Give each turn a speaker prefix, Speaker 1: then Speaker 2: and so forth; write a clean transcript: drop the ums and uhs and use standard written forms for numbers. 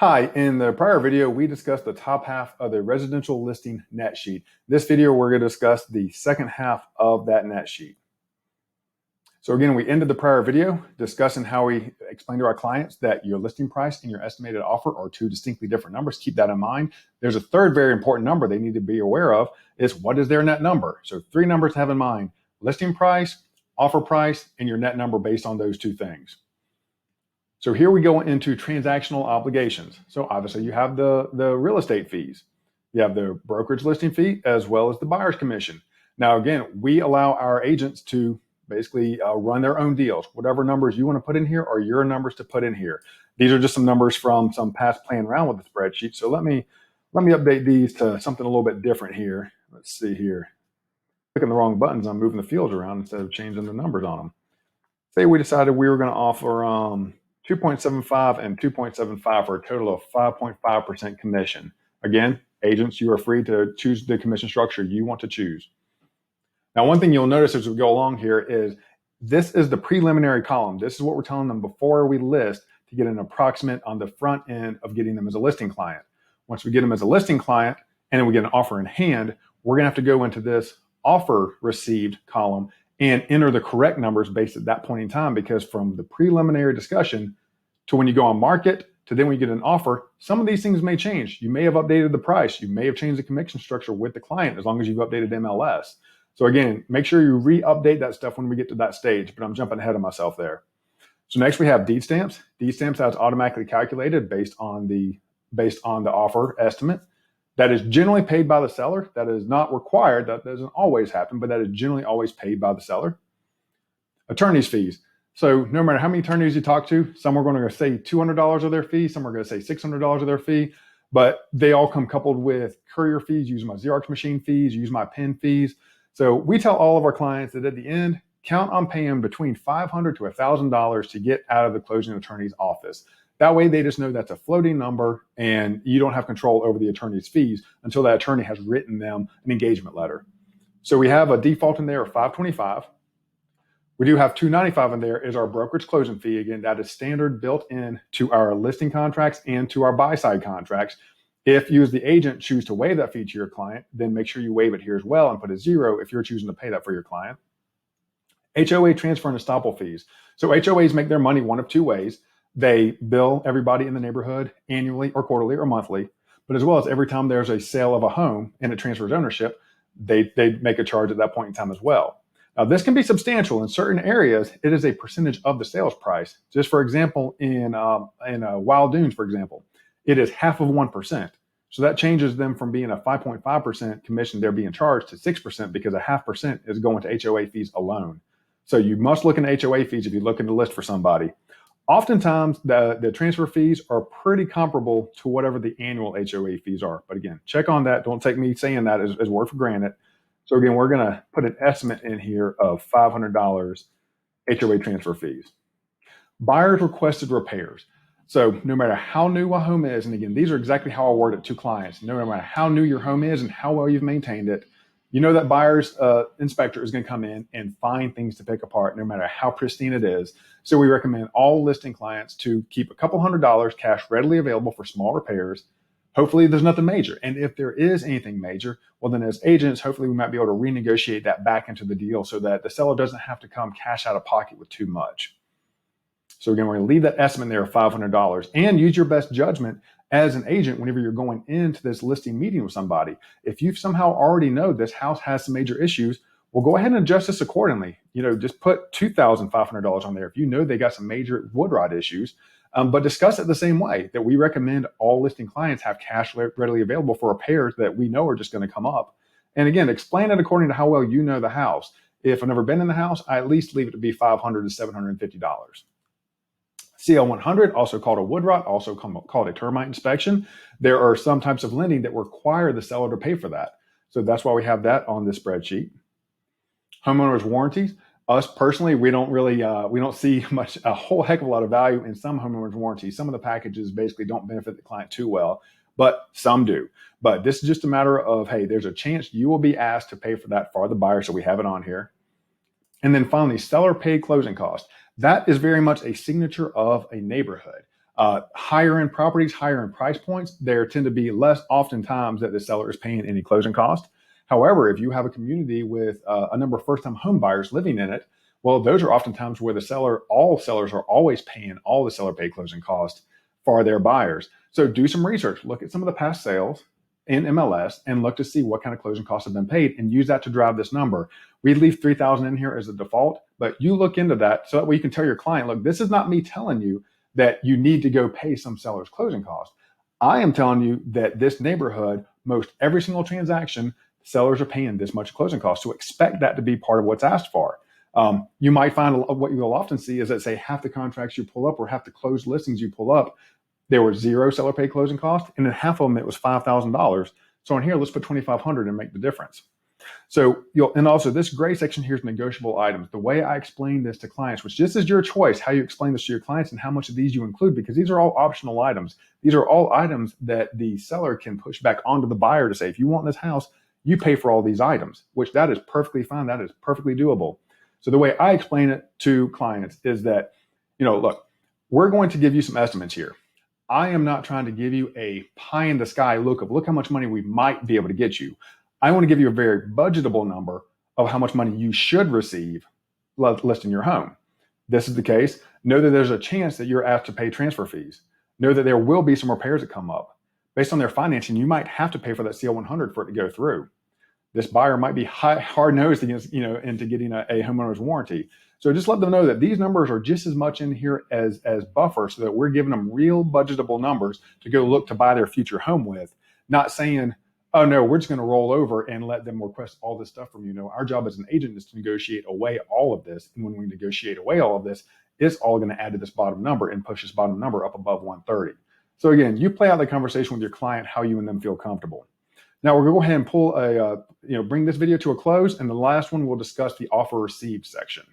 Speaker 1: Hi, in the prior video, we discussed the top half of the residential listing net sheet. This video, we're going to discuss the second half of that net sheet. So again, we ended the prior video discussing how we explain to our clients that your listing price and your estimated offer are two distinctly different numbers. Keep that in mind. There's a third very important number they need to be aware of is what is their net number? So three numbers to have in mind: listing price, offer price, and your net number based on those two things. So here we go into transactional obligations. So obviously you have the real estate fees. You have the brokerage listing fee as well as the buyer's commission. Now, again, we allow our agents to basically run their own deals. Whatever numbers you want to put in here are your numbers to put in here. These are just some numbers from some past playing around with the spreadsheet. So let me update these to something a little bit different here. Let's see here. Clicking the wrong buttons, I'm moving the fields around instead of changing the numbers on them. Say we decided we were going to offer 2.75 and 2.75 for a total of 5.5% commission. Again, agents, you are free to choose the commission structure you want to choose. Now, one thing you'll notice as we go along here is this is the preliminary column. This is what we're telling them before we list to get an approximate on the front end of getting them as a listing client. Once we get them as a listing client and then we get an offer in hand, we're going to have to go into this offer received column and enter the correct numbers based at that point in time, because from the preliminary discussion to when you go on market to then when you get an offer, some of these things may change. You may have updated the price. You may have changed the commission structure with the client as long as you've updated MLS. So again, make sure you re-update that stuff when we get to that stage, but I'm jumping ahead of myself there. So next we have deed stamps. Deed stamps that's automatically calculated based on the offer estimate. That is generally paid by the seller. That is not required. That doesn't always happen, but that is generally always paid by the seller. Attorney's fees. So no matter how many attorneys you talk to, some are going to say $200 of their fee, some are going to say $600 of their fee, but they all come coupled with courier fees, use my Xerox machine fees, use my pen fees. So we tell all of our clients that at the end, count on paying between $500 to $1,000 to get out of the closing attorney's office. That way they just know that's a floating number and you don't have control over the attorney's fees until that attorney has written them an engagement letter. So we have a default in there of $525. We do have $295 in there is our brokerage closing fee. Again, that is standard built in to our listing contracts and to our buy side contracts. If you as the agent choose to waive that fee to your client, then make sure you waive it here as well and put a zero if you're choosing to pay that for your client. HOA transfer and estoppel fees. So HOAs make their money one of two ways. They bill everybody in the neighborhood annually or quarterly or monthly, but as well as every time there's a sale of a home and it transfers ownership, they make a charge at that point in time as well. Now, this can be substantial. In certain areas, it is a percentage of the sales price. Just for example, in Wild Dunes, for example, it is half of 1%. So that changes them from being a 5.5% commission they're being charged to 6% because a 0.5% is going to HOA fees alone. So you must look into HOA fees if you're looking to list for somebody. Oftentimes, the transfer fees are pretty comparable to whatever the annual HOA fees are. But again, check on that. Don't take me saying that as word for granted. So again, we're going to put an estimate in here of $500 HOA transfer fees. Buyers requested repairs. So no matter how new a home is, and again, these are exactly how I word it to clients, no matter how new your home is and how well you've maintained it, you know that buyer's inspector is going to come in and find things to pick apart no matter how pristine it is. So we recommend all listing clients to keep a couple $100 cash readily available for small repairs. Hopefully there's nothing major. And if there is anything major, well then as agents, hopefully we might be able to renegotiate that back into the deal so that the seller doesn't have to come cash out of pocket with too much. So again, we're going to leave that estimate there of $500 and use your best judgment as an agent whenever you're going into this listing meeting with somebody. If you somehow already know this house has some major issues, well, go ahead and adjust this accordingly. Just put $2,500 on there if you know they got some major wood rot issues. But discuss it the same way that we recommend all listing clients have cash readily available for repairs that we know are just going to come up. And again, explain it according to how well you know the house. If I've never been in the house, I at least leave it to be $500 to $750. CL100, also called a wood rot, also called a termite inspection. There are some types of lending that require the seller to pay for that. So that's why we have that on this spreadsheet. Homeowners warranties. Us personally, we don't see a whole heck of a lot of value in some homeowners warranties. Some of the packages basically don't benefit the client too well, but some do. But this is just a matter of, hey, there's a chance you will be asked to pay for that for the buyer, so we have it on here. And then finally, seller paid closing costs. That is very much a signature of a neighborhood. Higher end properties, higher end price points, there tend to be less oftentimes that the seller is paying any closing cost. However, if you have a community with a number of first-time home buyers living in it, well, those are oftentimes where all sellers are always paying all the seller paid closing costs for their buyers. So do some research, look at some of the past sales in MLS and look to see what kind of closing costs have been paid and use that to drive this number. We leave 3,000 in here as a default, but you look into that so that way you can tell your client, look, this is not me telling you that you need to go pay some seller's closing cost. I am telling you that this neighborhood, most every single transaction, sellers are paying this much closing cost. So expect that to be part of what's asked for. You might find what you will often see is that, say, half the contracts you pull up or half the closed listings you pull up, there were 0 seller paid closing costs, and then half of them it was $5,000. So on here, let's put $2,500 and make the difference. So and also this gray section here is negotiable items. The way I explain this to clients, which this is your choice, how you explain this to your clients and how much of these you include, because these are all optional items. These are all items that the seller can push back onto the buyer to say, if you want this house, you pay for all these items, which that is perfectly fine. That is perfectly doable. So the way I explain it to clients is that, look, we're going to give you some estimates here. I am not trying to give you a pie in the sky look how much money we might be able to get you. I want to give you a very budgetable number of how much money you should receive listing your home. This is the case. Know that there's a chance that you're asked to pay transfer fees. Know that there will be some repairs that come up. Based on their financing, you might have to pay for that CL100 for it to go through. This buyer might be hard-nosed against, into getting a homeowner's warranty. So just let them know that these numbers are just as much in here as buffer, so that we're giving them real budgetable numbers to go look to buy their future home with, not saying, oh no, we're just going to roll over and let them request all this stuff from you. No, our job as an agent is to negotiate away all of this. And when we negotiate away all of this, it's all going to add to this bottom number and push this bottom number up above 130. So again, you play out the conversation with your client, how you and them feel comfortable. Now we're going to go ahead and bring this video to a close. And the last one, we'll discuss the offer received section.